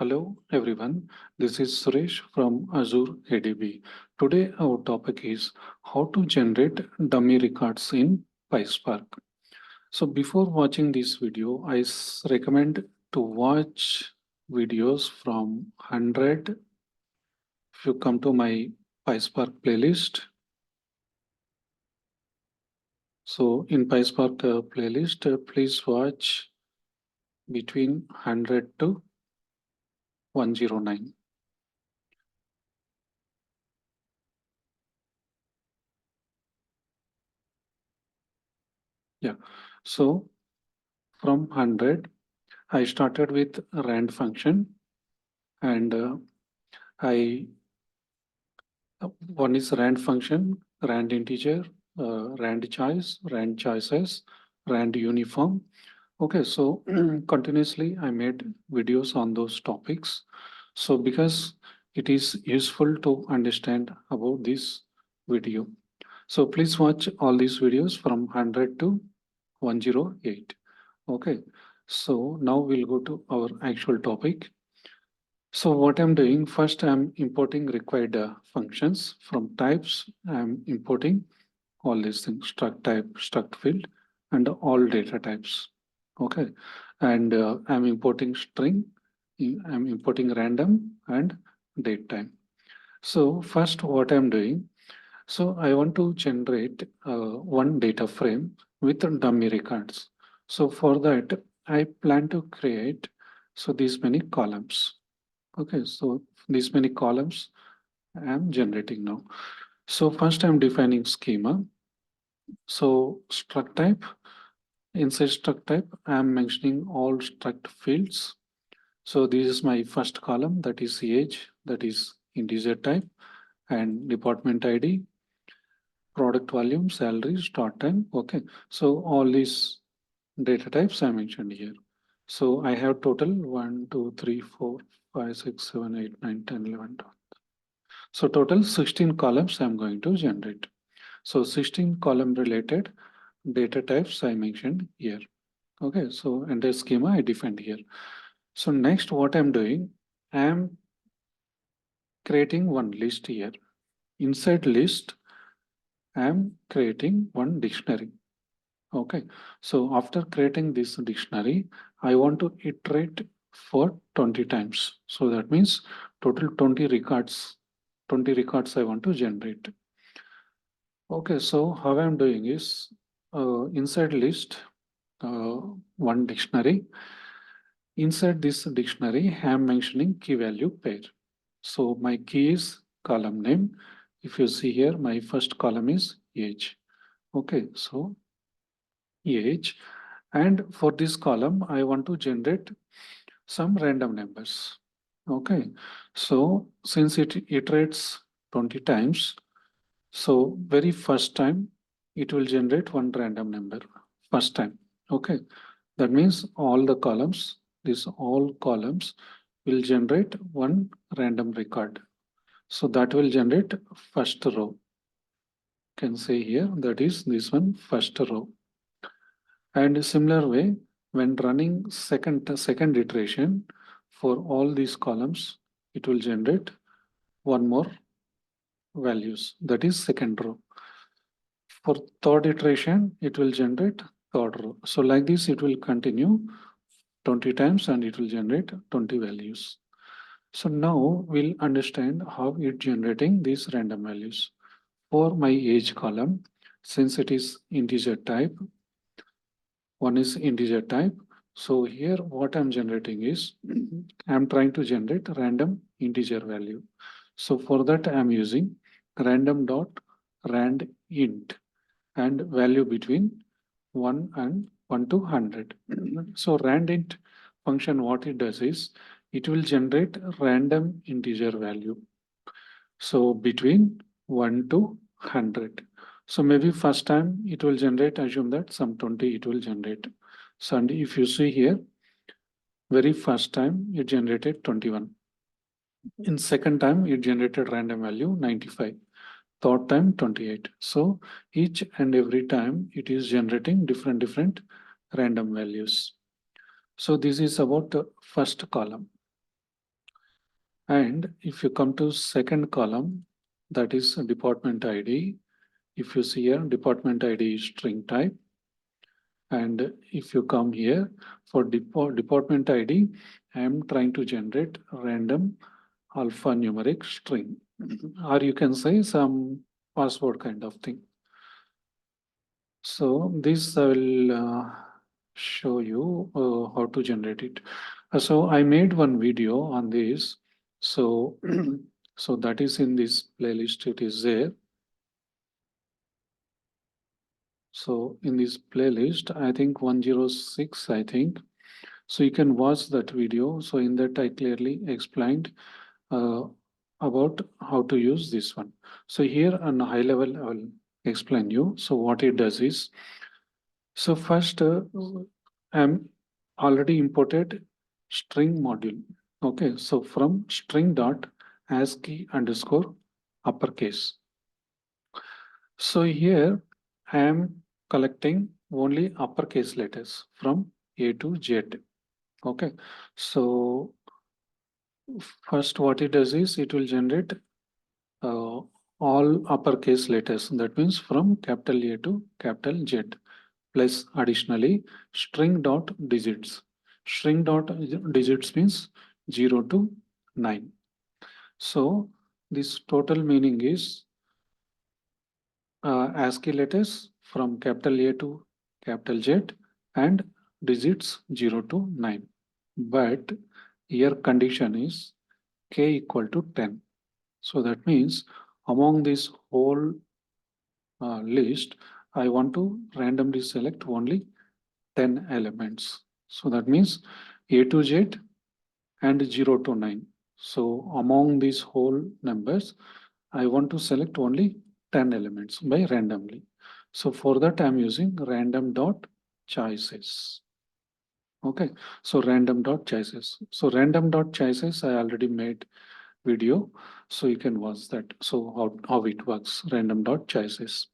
Hello everyone, this is Suresh from Azure ADB. Today our topic is how to generate dummy records in PySpark. So before watching this video, recommend to watch videos from 100. If you come to my PySpark playlist, so in PySpark playlist, please watch between 100 to 109. Yeah, so from 100, I started with rand function and I one is rand function, rand integer, rand choice, rand choices, rand uniform. Okay, so continuously I made videos on those topics. So because it is useful to understand about this video. So please watch all these videos from 100 to 108. Okay, so now we'll go to our actual topic. So what I'm doing, first I'm importing required functions from types. I'm importing all these things, struct type, struct field, and all data types. Okay, and I'm importing string, I'm importing random and date time. So first what I'm doing, so I want to generate one data frame with dummy records. So for that, I plan to create so these many columns. Okay, so these many columns I am generating now. So first I'm defining schema. So struct type, inside struct type, I am mentioning all struct fields. So this is my first column, that is age, that is integer type, and department ID, product volume, salary, start time. Okay, so all these data types I mentioned here. So I have total 1, 2, 3, 4, 5, 6, 7, 8, 9, 10, 11, 12. So total 16 columns I'm going to generate. So 16 column related data types I mentioned here. Okay, so entire schema I defined here. So next what I'm doing, I'm creating one list here. Inside list, I'm creating one dictionary. Okay, so after creating this dictionary, I want to iterate for 20 times. So that means total 20 records. 20 records I want to generate. Okay, so how I'm doing is inside list, uh, one dictionary. Inside this dictionary, I'm mentioning key value pair. So my key is column name. If you see here, my first column is age. Okay, so age. And for this column, I want to generate some random numbers. Okay, so since it iterates 20 times, so very first time, it will generate one random number, first time. Okay, that means all the columns, these all columns will generate one random record. So that will generate first row. Can say here, that is this one, first row. And similar way, when running second iteration for all these columns, it will generate one more values, that is second row. For third iteration, it will generate third row. So like this, it will continue 20 times and it will generate 20 values. So now we'll understand how it generating these random values. For my age column, since it is integer type, one is integer type. So here what I'm generating is, I'm trying to generate random integer value. So for that I'm using random dot rand int and value between 1 and 1 to 100. So randint function, what it does is, it will generate random integer value. So between 1 to 100. So maybe first time it will generate, assume that some 20 it will generate. So and if you see here, very first time it generated 21. In second time it generated random value 95. Third time 28. So each and every time it is generating different random values. So this is about the first column. And if you come to second column, that is department ID. If you see here, department ID is string type. And if you come here for department ID, I am trying to generate random alphanumeric string, or you can say some password kind of thing. So this I will show you how to generate it. So I made one video on this. So so that is in this playlist. It is there. So in this playlist, I think 106, I think. So you can watch that video. So in that I clearly explained uh, about how to use this one. So here on a high level, I will explain you. So what it does is, so first I'm already imported string module. Okay, so from string dot ASCII underscore uppercase. So here I am collecting only uppercase letters from A to Z. Okay, so first what it does is it will generate uh, all uppercase letters. That means from capital A to capital Z. Plus additionally string dot digits. String dot digits means 0 to 9. So this total meaning is ASCII letters from capital A to capital Z and digits 0 to 9. But here condition is k equal to 10. So that means among this whole list, I want to randomly select only 10 elements. So that means A to Z and 0 to 9. So among these whole numbers, I want to select only 10 elements by randomly. So for that, I'm using random dot choices. Okay, so random dot choices. So random dot choices, I already made video, so you can watch that. So how it works, random dot choices.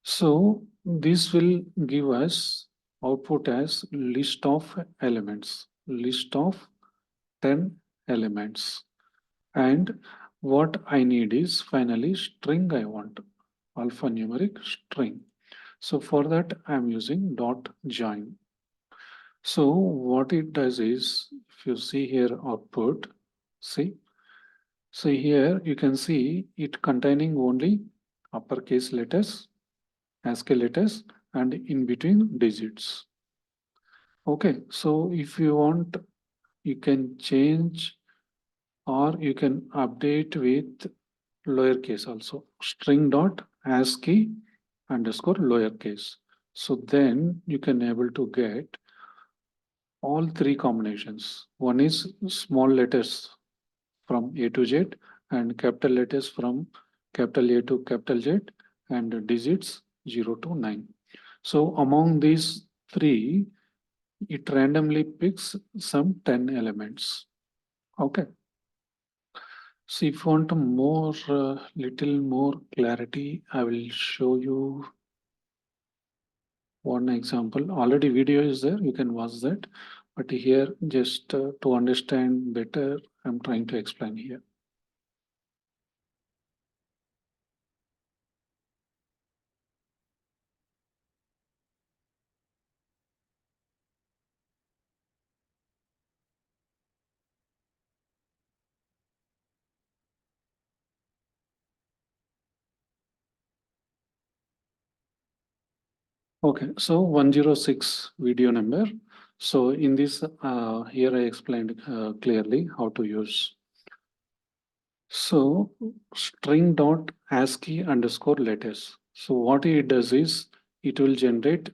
So this will give us output as list of elements, list of 10 elements. And what I need is finally string I want, alphanumeric string. So for that I'm using dot join. So what it does is, if you see here output, see, so here you can see it containing only uppercase letters, ASCII letters, and in between digits. Okay, so if you want, you can change or you can update with lowercase also. String dot ASCII underscore lowercase. So then you can able to get all three combinations. One is small letters from A to Z and capital letters from capital A to capital Z and digits 0 to 9. So among these three, it randomly picks some 10 elements. Okay. So if you want more, little more clarity, I will show you one example. Already video is there, you can watch that. But here, just to understand better, I'm trying to explain here. Okay, so 106 video number. So in this, here I explained clearly how to use. So string dot ASCII underscore letters. So what it does is it will generate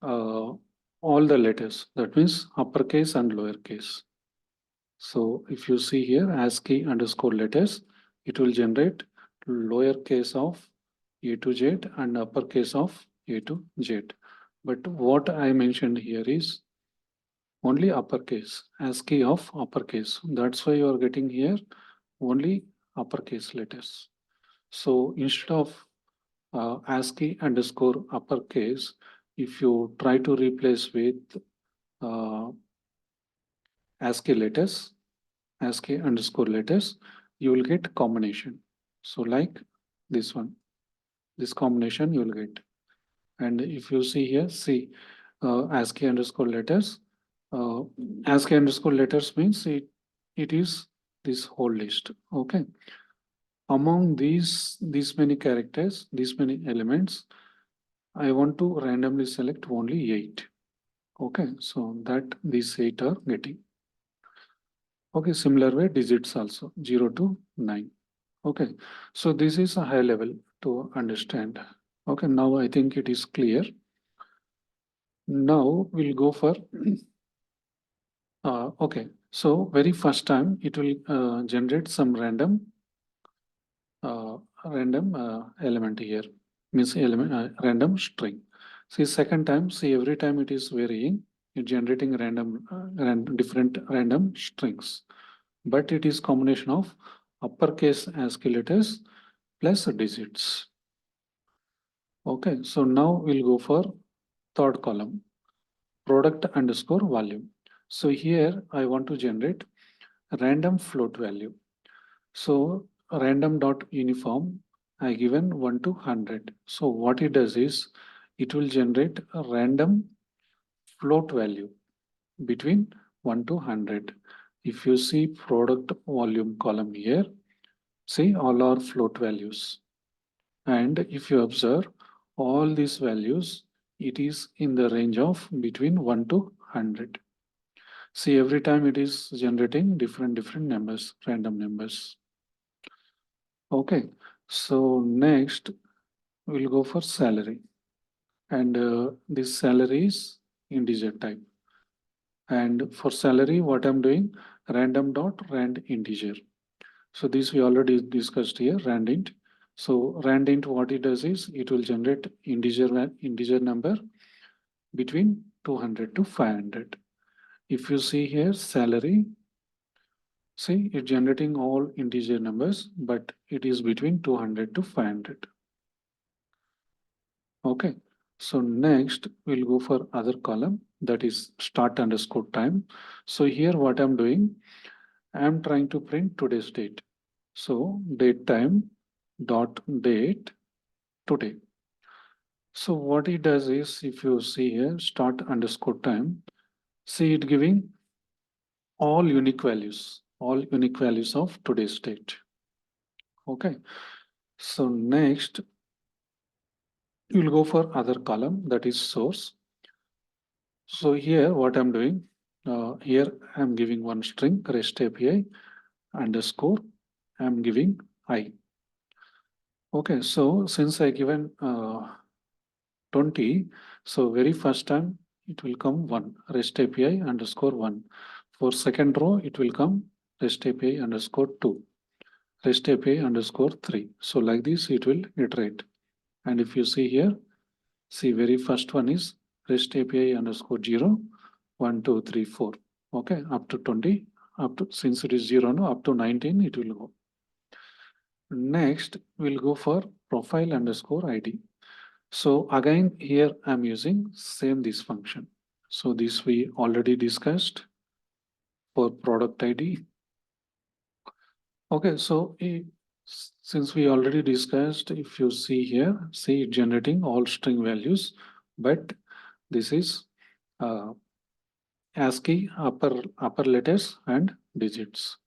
uh, all the letters. That means uppercase and lowercase. So if you see here ASCII underscore letters, it will generate lowercase of A to Z and uppercase of A to Z. But what I mentioned here is only uppercase, ASCII of uppercase. That's why you are getting here only uppercase letters. So instead of ASCII underscore uppercase, if you try to replace with uh, ASCII letters, ASCII underscore letters, you will get combination. So like this one, this combination you will get. And if you see here, see ASCII underscore letters. Uh, ASCII underscore letters means it is this whole list. Okay. Among these many characters, these many elements, I want to randomly select only 8. Okay, so that these 8 are getting. Okay, similar way digits also 0 to 9. Okay, so this is a high level to understand. Okay, now I think it is clear. Now we'll go for okay. So very first time it will generate some element here, means element random string. See second time, see every time it is varying, it generating different random strings, but it is combination of uppercase ASCII letters plus digits. Okay, so now we'll go for third column, product underscore volume. So here I want to generate a random float value. So random dot uniform, I given 1 to 100. So what it does is it will generate a random float value between 1 to 100. If you see product volume column here, see all our float values. And if you observe all these values, it is in the range of between 1 to 100. See, every time it is generating different numbers, random numbers. Okay, so next we'll go for salary. And this salary is integer type. And for salary, what I'm doing, random dot rand integer. So this we already discussed here, randint. So randint, what it does is it will generate integer number between 200 to 500. If you see here salary, see it generating all integer numbers, but it is between 200 to 500. Okay. So next we'll go for other column, that is start underscore time. So here what I'm doing, I'm trying to print today's date. So date time dot date today. So what it does is, if you see here, start underscore time, see it giving all unique values of today's date. Okay. So next you'll go for other column, that is source. So here what I'm doing, here I'm giving one string REST API underscore, I'm giving I. Okay, so since I given 20, so very first time it will come 1, REST API underscore 1. For second row, it will come REST API underscore 2, REST API underscore 3. So like this, it will iterate. And if you see here, see very first one is REST API underscore 0, 1, 2, 3, 4. Okay, up to 20, up to, since it is 0 now, up to 19, it will go. Next, we'll go for profile underscore ID. So again, here I'm using same this function. So this we already discussed for product ID. Okay, so since we already discussed, if you see here, see it generating all string values, but this is ASCII upper letters and digits.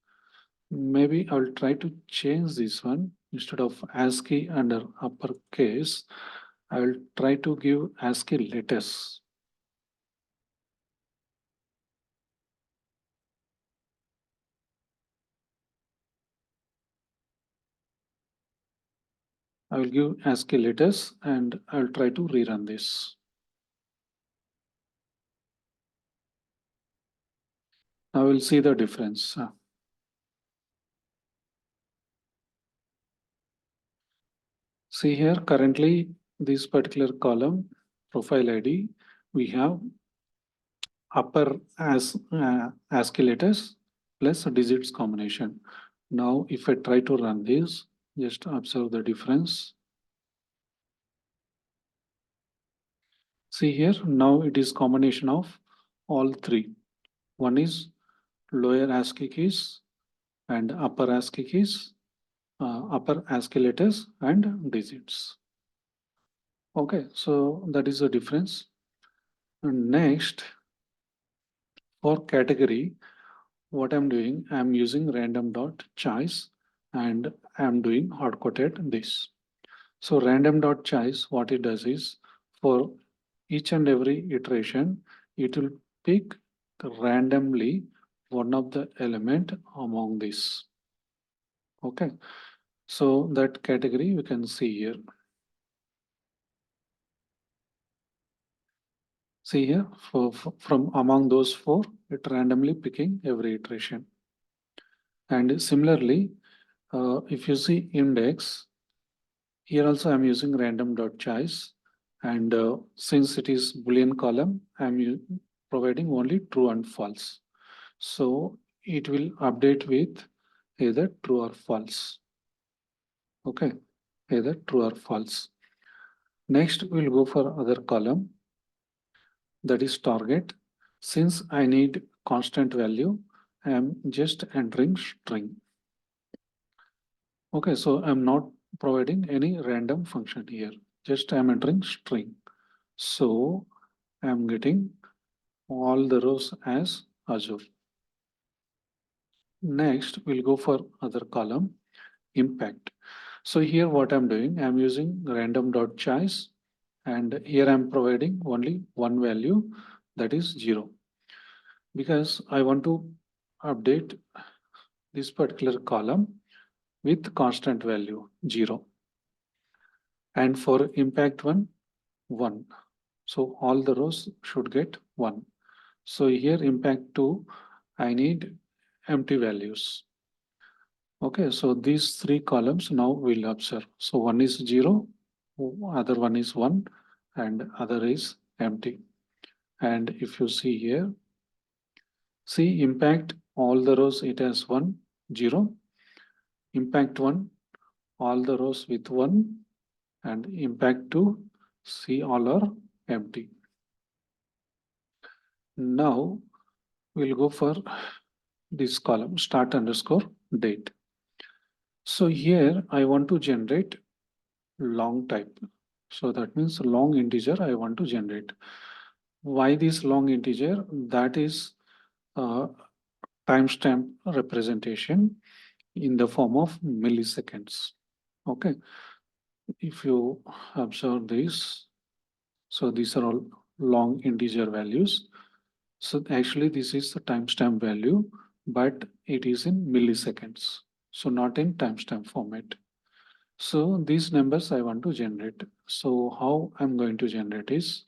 Maybe I'll try to change this one. Instead of ASCII under uppercase, I will try to give ASCII letters. I will give ASCII letters and I'll try to rerun this. Now we'll see the difference. See here, currently this particular column, profile ID, we have upper ASCII letters plus digits combination. Now, if I try to run this, just observe the difference. See here, now it is combination of all three. One is lower ASCII keys, and upper ASCII keys, upper ASCII letters and digits. Okay, so that is the difference. And next, for category, what I'm doing, I'm using random dot choice and I'm doing hard coded this. So random dot choice, what it does is for each and every iteration, it will pick randomly one of the element among this. Okay, so that category you can see here. See here, from among those four, it randomly picking every iteration. And similarly, if you see index, here also I'm using random dot choice. And since it is Boolean column, I'm providing only true and false. So it will update with either true or false. Okay, either true or false. Next, we'll go for other column, that is target. Since I need constant value, I am just entering string. Okay, so I'm not providing any random function here. Just I'm entering string. So I'm getting all the rows as Azure. Next, we'll go for other column, impact. So here what I'm doing, I'm using random dot choice, and here I'm providing only one value, that is 0, because I want to update this particular column with constant value 0. And for impact 1. So all the rows should get 1. So here impact 2, I need empty values. Okay, so these three columns now we'll observe. So one is 0, other one is 1, and other is empty. And if you see here, see impact all the rows it has 1, 0. Impact 1, all the rows with 1, and impact 2, see all are empty. Now we'll go for this column, start underscore date. So here I want to generate long type. So that means long integer I want to generate. Why this long integer? That is timestamp representation in the form of milliseconds. Okay, if you observe this, so these are all long integer values. So actually this is the timestamp value, but it is in milliseconds. So not in timestamp format. So these numbers I want to generate. So how I'm going to generate is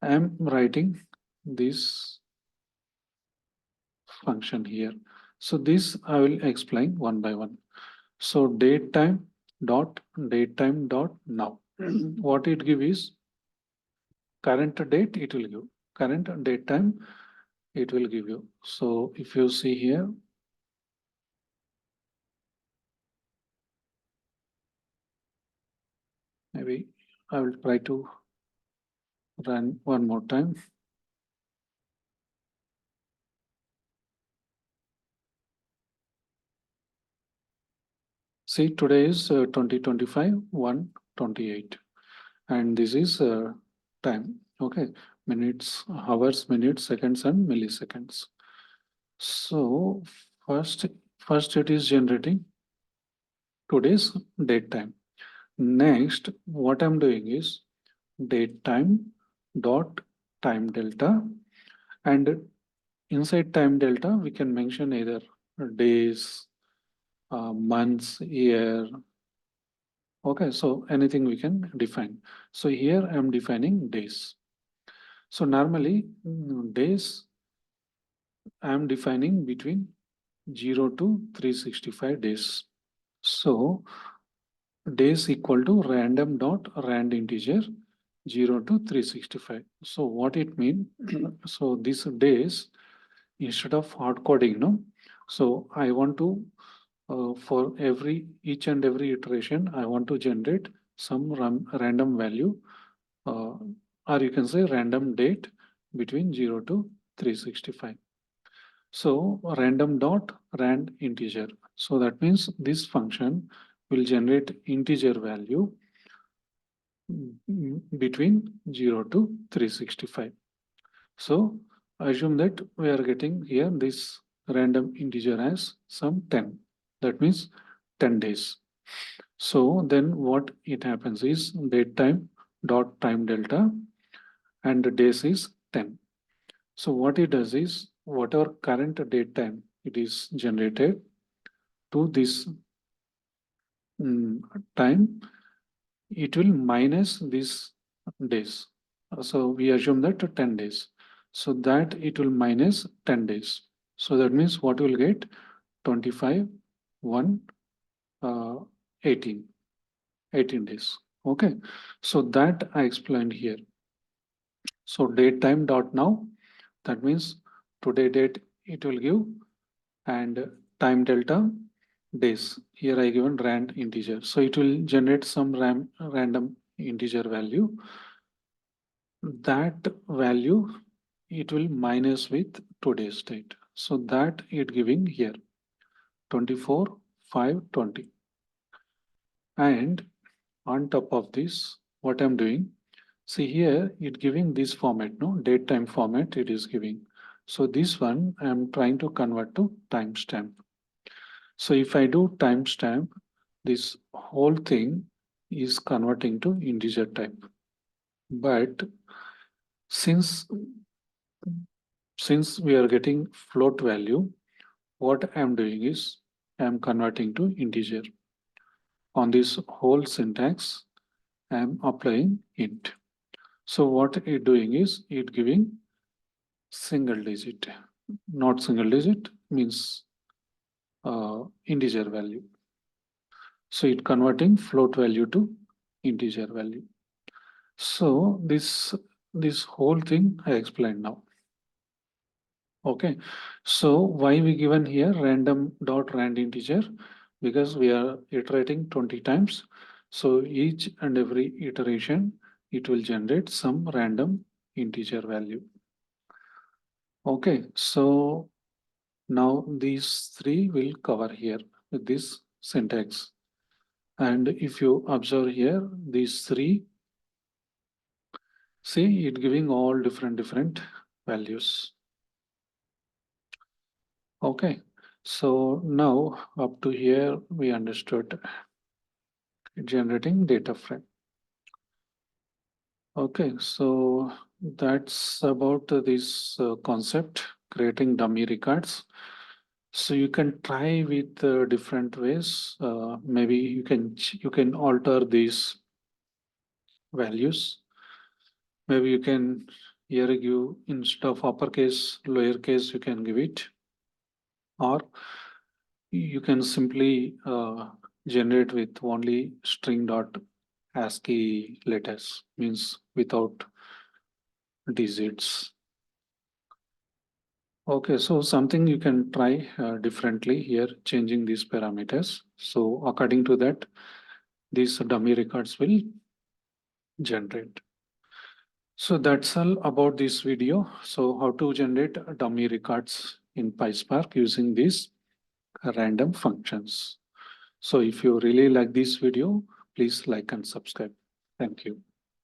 I'm writing this function here. So this I will explain one by one. So datetime dot now. What it give is current date it will give. Current date time it will give you. So if you see here, maybe I will try to run one more time. See, today is 2025 128, and this is time. Okay, minutes, hours, minutes, seconds, and milliseconds. So first it is generating today's date time. Next, what I'm doing is date time dot time delta, and inside time delta we can mention either days, months, year. Okay, so anything we can define. So here I'm defining days. So normally days I'm defining between 0 to 365 days. So days equal to random dot rand integer 0 to 365. So what it mean? So these days, instead of hard coding, no. So I want to for each and every iteration, I want to generate some random value, uh, or you can say random date between 0 to 365. So random dot rand integer. So that means this function will generate integer value between 0 to 365. So assume that we are getting here this random integer as some 10. That means 10 days. So then what it happens is date time dot time delta and the days is 10. So what it does is whatever current date time it is generated to this time, it will minus these days. So we assume that 10 days. So that it will minus 10 days. So that means what we'll get 25, 1, 18, 18 days. Okay. So that I explained here. So date time dot now, that means today date it will give, and time delta days. Here I given rand integer. So it will generate some random integer value. That value it will minus with today's date. So that it giving here 24, 5, 20. And on top of this, what I'm doing, see here, it giving this format, no date time format it is giving. So this one I'm trying to convert to timestamp. So if I do timestamp, this whole thing is converting to integer type. But since we are getting float value, what I'm doing is I'm converting to integer. On this whole syntax, I'm applying int. So what it doing is it giving single digit, not single digit means integer value. So it converting float value to integer value. So this whole thing I explained now. Okay, so why we given here random dot rand integer? Because we are iterating 20 times. So each and every iteration, it will generate some random integer value. Okay, so now these three will cover here with this syntax. And if you observe here, these three, see it giving all different values. Okay, so now up to here we understood generating data frame. Okay, so that's about this concept, creating dummy records. So you can try with different ways. Maybe you can alter these values. Maybe you can here give instead of uppercase, lowercase, you can give it, or you can simply generate with only string dot ASCII letters, means without digits. Okay, so something you can try differently here, changing these parameters. So according to that, these dummy records will generate. So that's all about this video. So how to generate dummy records in PySpark using these random functions. So if you really like this video, please like and subscribe. Thank you.